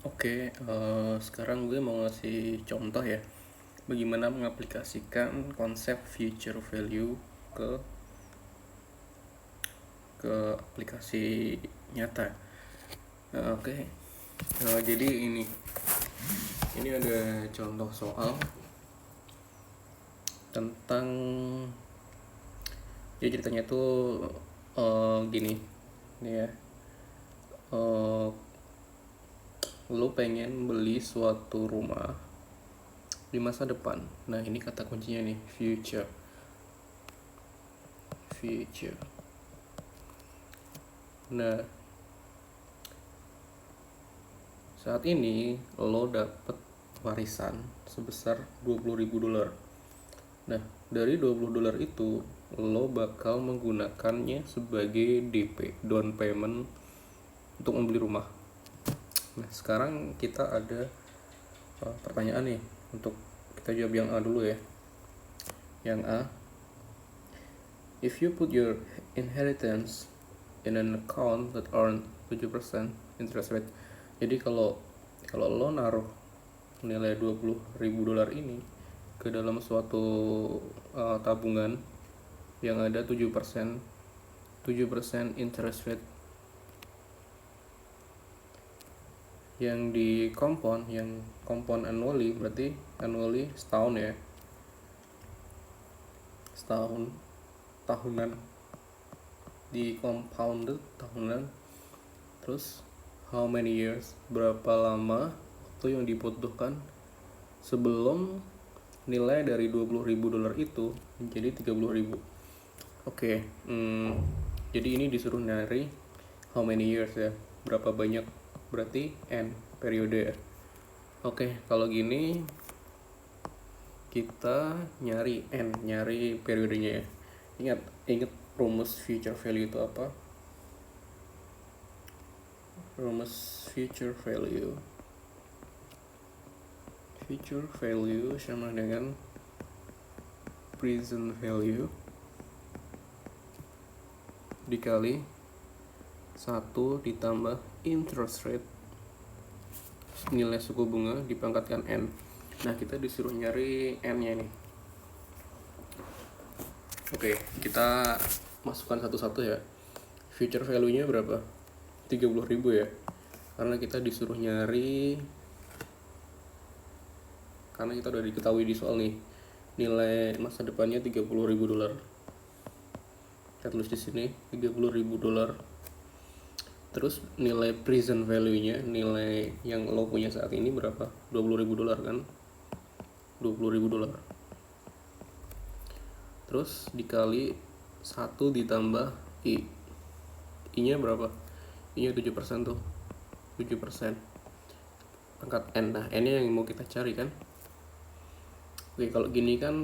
Oke, sekarang gue mau ngasih contoh ya, bagaimana mengaplikasikan konsep future value ke aplikasi nyata. Oke, jadi ini ada contoh soal tentang, jadi ceritanya tuh gini, nih ya, lo pengen beli suatu rumah di masa depan. Nah, ini kata kuncinya nih, future. Nah, saat ini lo dapet warisan sebesar $20.000. Nah, dari $20 itu lo bakal menggunakannya sebagai DP, down payment, untuk membeli rumah. Nah, sekarang kita ada pertanyaan nih, untuk kita jawab yang A dulu ya. Yang A, if you put your inheritance in an account that earn 7% interest rate. Jadi kalau lo naruh nilai $20.000 ini ke dalam suatu tabungan yang ada 7% interest rate, yang di kompon annually, berarti annually setahun ya, tahunan, di compounded tahunan. Terus how many years, berapa lama waktu yang dibutuhkan sebelum nilai dari $20.000 itu menjadi 30.000. Oke, jadi ini disuruh nyari how many years ya, berapa banyak, berarti n periode ya. Oke, kalau gini kita nyari periodenya ya. Ingat rumus future value itu apa? Rumus future value sama dengan present value dikali 1 ditambah interest rate, nilai suku bunga dipangkatkan n. Nah, kita disuruh nyari n nya nih. Oke, kita masukkan satu-satu ya. Future value nya berapa? 30.000 ya, karena kita disuruh nyari, karena kita udah diketahui di soal nih, nilai masa depannya $30.000. Kita tulis di sini $30.000. Terus nilai present value-nya, nilai yang lo punya saat ini berapa? $20.000 kan? $20.000. Terus dikali 1 ditambah I. I-nya berapa? I-nya 7% tuh. 7%. Angkat N. Nah, N-nya yang mau kita cari kan? Oke, kalau gini kan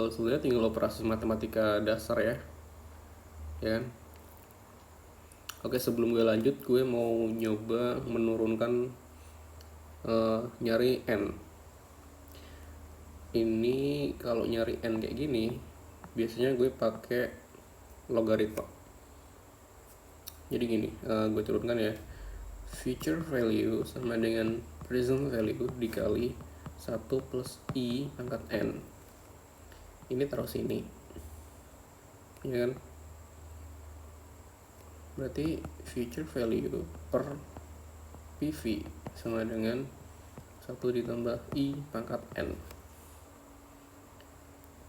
sebenarnya tinggal operasi matematika dasar ya. Ya kan? Oke, sebelum gue lanjut, gue mau nyoba menurunkan nyari N. Ini kalau nyari N kayak gini, biasanya gue pakai logaritma. Jadi gini, gue turunkan ya. Future value sama dengan present value dikali 1 plus I pangkat N. Ini taruh sini, ya kan? Berarti future value per PV sama dengan 1 ditambah I pangkat N.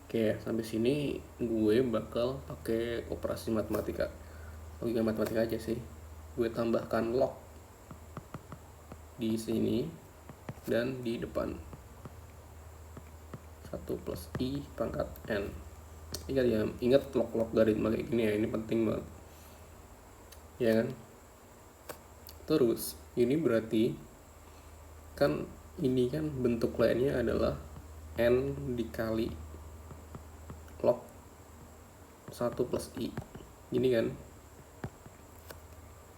Oke, sampai sini gue bakal pakai operasi matematika, logika matematika aja sih. Gue tambahkan log di sini dan di depan 1 plus I pangkat N. Ingat log logaritma kayak gini ya, ini penting banget, ya kan? Terus ini berarti kan, ini kan bentuk lainnya adalah N dikali log 1 plus I, gini kan?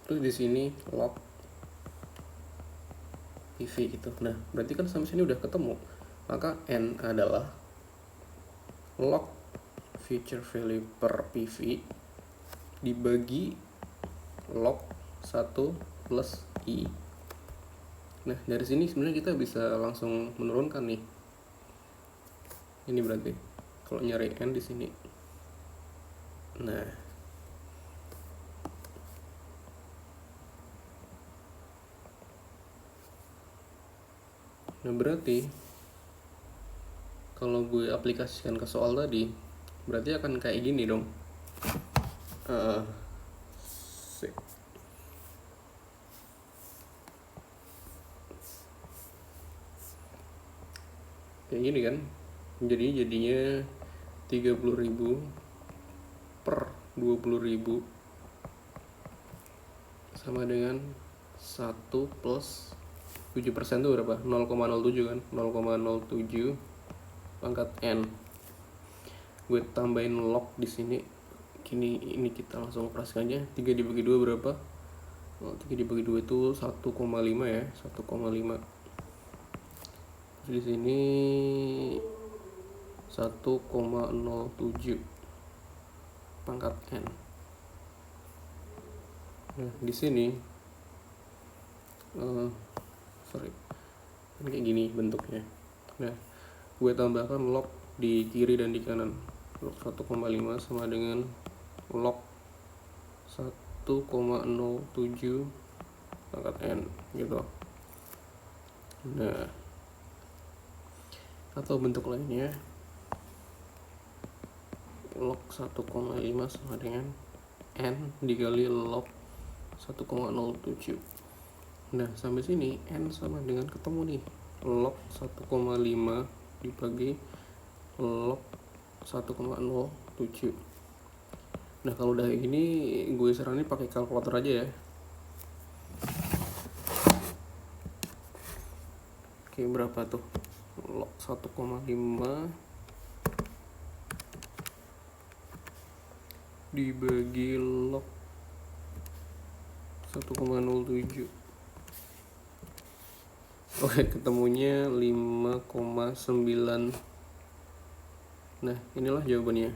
Terus di sini log PV gitu. Nah, berarti kan sampai sini udah ketemu. Maka N adalah log future value per PV dibagi log 1 plus I. Nah, dari sini sebenarnya kita bisa langsung menurunkan nih. Ini berarti kalau nyari N di sini. Nah, berarti kalau gue aplikasikan ke soal tadi, berarti akan kayak gini dong. Kayak gini kan. Jadinya 30.000 per 20.000 sama dengan 1 plus 7% itu berapa? 0,07 kan? 0,07 pangkat N. Gue tambahin log di sini. Ini kita langsung operasikan aja. 3 dibagi 2 berapa? 3 dibagi 2 itu 1,5 ya, 1,5. Di sini 1,07 pangkat N. Nah, di sini kan kayak gini bentuknya. Nah, gue tambahkan log di kiri dan di kanan. Log 1,5 sama dengan log 1,07 pangkat N gitu. Nah, atau bentuk lainnya log 1,5 sama dengan N dikali log 1,07. Nah, sampai sini N sama dengan ketemu nih, log 1,5 dibagi log 1,07. Nah, kalau udah kayak gini gue saranin pakai kalkulator aja ya. Oke, berapa tuh? Log 1,5 dibagi log 1,07. Oke, ketemunya 5,9. Nah, inilah jawabannya.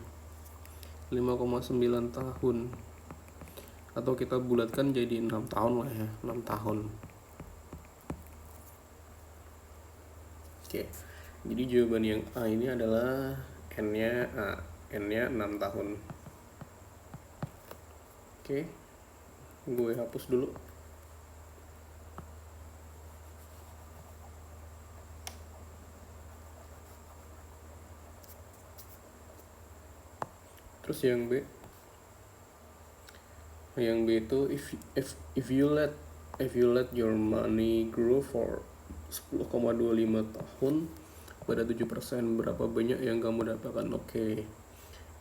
5,9 tahun. Atau kita bulatkan jadi 6 tahun lah ya, 6 tahun. Oke. Jadi jawaban yang A ini adalah N-nya A. N-nya 6 tahun. Oke. Gue hapus dulu. Terus yang B. Yang B itu if you let your money grow for 10,25 tahun pada 7%, berapa banyak yang kamu dapatkan? Oke.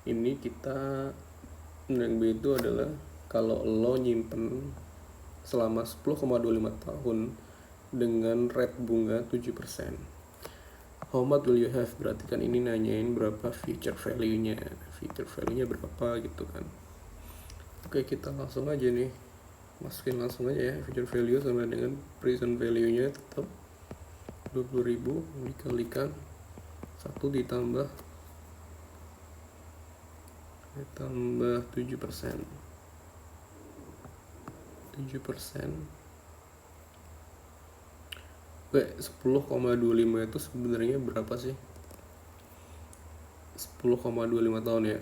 Ini kita yang B itu adalah kalau lo nyimpen selama 10,25 tahun dengan rate bunga 7%. How much will you have? Berarti kan ini nanyain berapa future value-nya. Future value-nya berapa gitu kan. Oke, kita langsung aja nih. Masukin langsung aja ya. Future value sama dengan present value-nya tetap 20.000 dikalikan 1 ditambah 7%. 7%. Oke, 10,25 itu sebenarnya berapa sih? 10,25 tahun ya.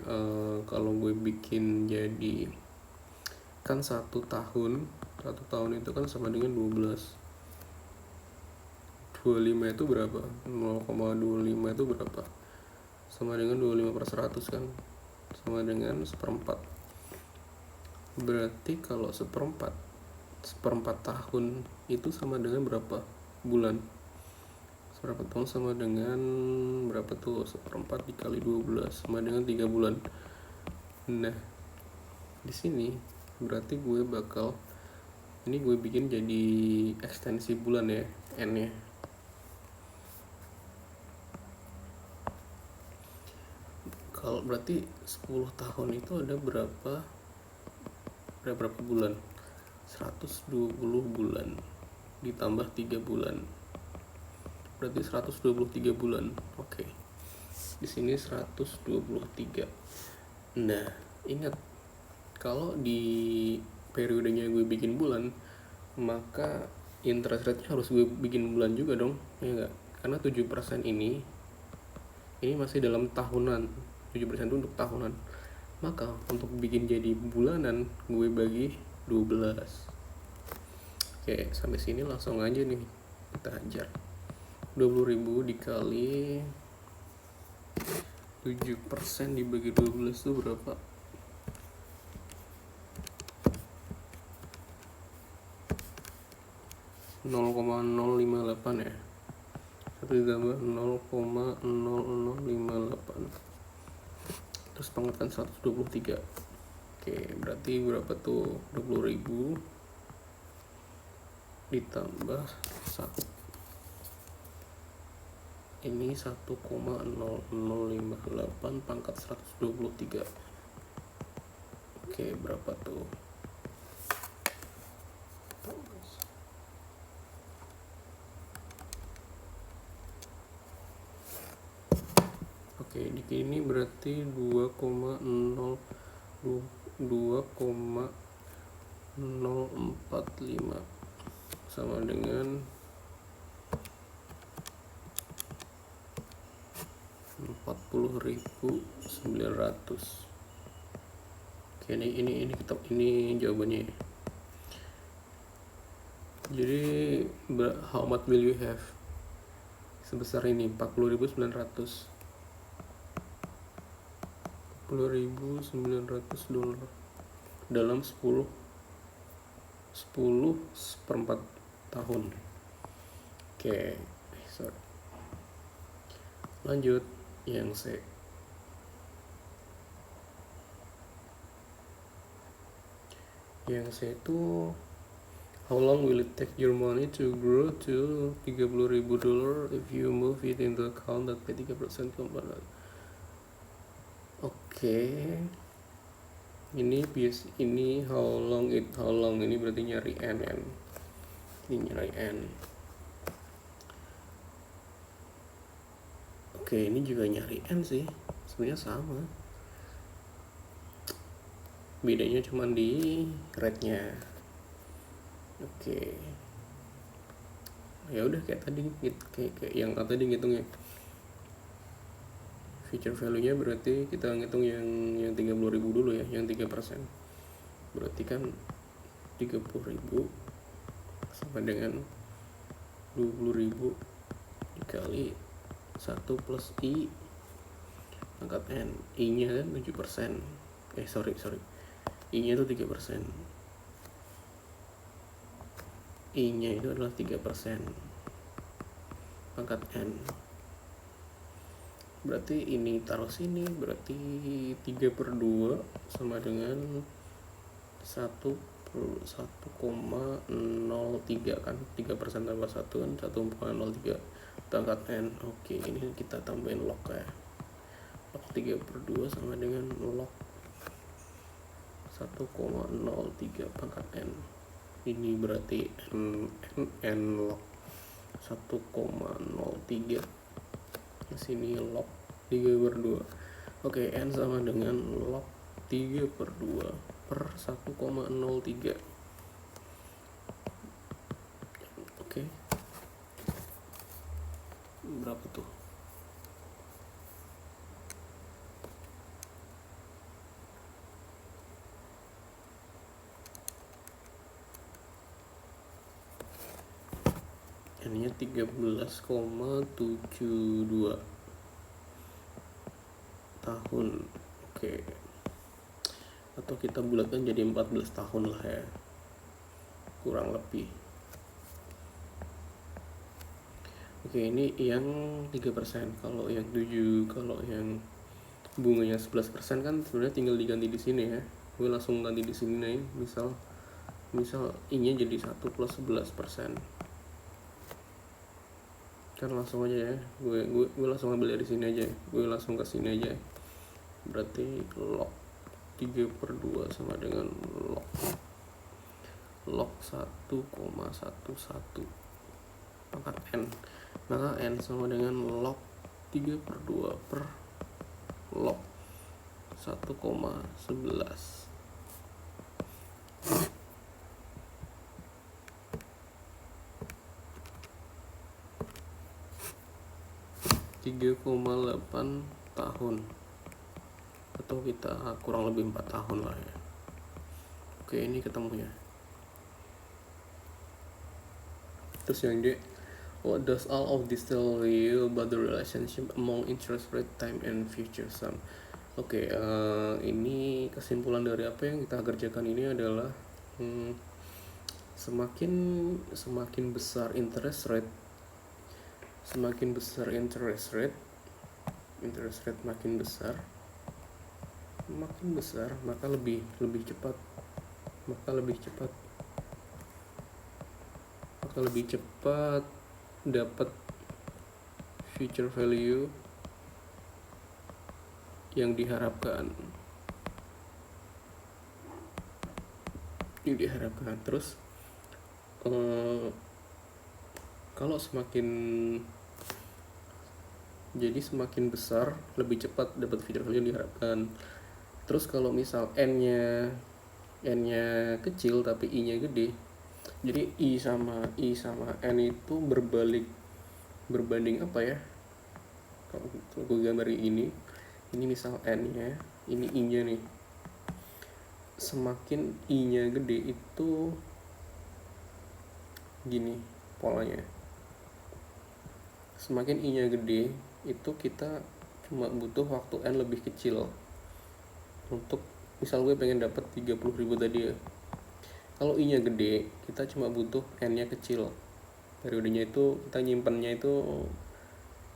Kalau gue bikin jadi kan 1 tahun itu kan sama dengan 12. 25 itu berapa? 0,25 itu berapa? Sama dengan 25/100 kan? Sama dengan 1/4. Berarti kalau 1/4 tahun itu sama dengan berapa bulan? 1/4 tahun sama dengan berapa tuh? 1/4 dikali 12 sama dengan 3 bulan. Nah, di sini berarti gue bakal ini gue bikin jadi ekstensi bulan ya, N-nya. Kalau berarti 10 tahun itu ada berapa bulan? 120 bulan ditambah 3 bulan. Berarti 123 bulan. Oke. Di sini 123. Nah, ingat kalau di periodenya gue bikin bulan, maka interest rate harus gue bikin bulan juga dong, ya enggak? Karena 7% ini masih dalam tahunan. 7% itu untuk tahunan. Maka untuk bikin jadi bulanan gue bagi 12. Oke, sampai sini langsung aja nih kita hajar. 20.000 dikali 7% dibagi 12 itu berapa? 0,058 ya. 1 ditambah 0,0058 terus pangkatan 123. Oke, berarti berapa tuh? 20.000 ditambah 1. Ini 1,0058 pangkat 123. Oke, berapa tuh? Oke, di sini berarti 2,045 sama dengan 40.900. Oke, ini jawabannya. Jadi how much will you have? Sebesar ini 40.900. $40.900 dalam 10 seperempat tahun. Oke, sorry. Lanjut yang C. Yang C itu how long will it take your money to grow to $30.000 if you move it into account that pay 3% compound? Oke. Ini how long ini berarti nyari n. Ini nyari n. Oke, ini juga nyari n sih. Sebenarnya sama. Bedanya cuma di rate-nya. Oke. Ya udah kayak tadi kayak yang tadi ngitungnya. Future value-nya berarti kita ngitung yang 30.000 dulu ya, yang 3%. Berarti kan 30.000 sama dengan 20.000 dikali 1 plus I pangkat N. I-nya kan 7%. Sorry. I-nya itu 3%. I-nya itu adalah 3% pangkat N. Berarti ini taruh sini, berarti 3/2 sama dengan 1,03 kan, 3% tambah 1 kan 1,03 pangkat N. Oke, ini kita tambahin log ya. Log 3/2 sama dengan log 1,03 pangkat N. Ini berarti N log 1,03. Di sini log 3/2. Oke, N sama dengan log 3/2 per 1,03. Oke. Berapa tuh? N-nya 13,72 tahun. Oke. Atau kita bulatkan jadi 14 tahun lah ya. Kurang lebih. Oke, ini yang 3%. Kalau yang 7, kalau yang bunganya 11% kan sebenarnya tinggal diganti di sini ya. Gue langsung ganti di sini nih. Misal I-nya jadi 1 plus 11%. Kan langsung aja ya, gue langsung ambil dari sini aja, gue langsung ke sini aja. Berarti log 3/2 sama dengan log 1,11 pangkat N. Maka N sama dengan log 3/2 per log 1,11. 3,8 tahun, atau kita kurang lebih 4 tahun lah ya. Oke, ini ketemunya. Terus yang D, what does all of this tell you about the relationship among interest rate, time, and future sum? Oke, ini kesimpulan dari apa yang kita kerjakan ini adalah semakin besar interest rate, makin besar maka lebih cepat dapat future value yang diharapkan. Terus kalau semakin besar lebih cepat dapat future value yang diharapkan. Terus kalau misal n-nya kecil tapi i-nya gede, jadi i sama n itu berbanding apa ya? Kalau gue gambar ini misal n-nya, ini i-nya nih. Semakin i-nya gede itu gini polanya. Semakin i-nya gede itu kita cuma butuh waktu n lebih kecil untuk, misal gue pengen dapat 30.000 tadi ya. Kalau i-nya gede, kita cuma butuh n-nya kecil. Periodenya itu kita nyimpennya itu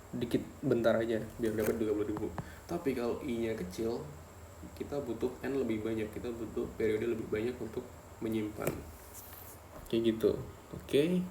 dikit, bentar aja biar dapat 30.000. Tapi kalau i-nya kecil, kita butuh n lebih banyak, kita butuh periode lebih banyak untuk menyimpan. Kayak gitu. Oke.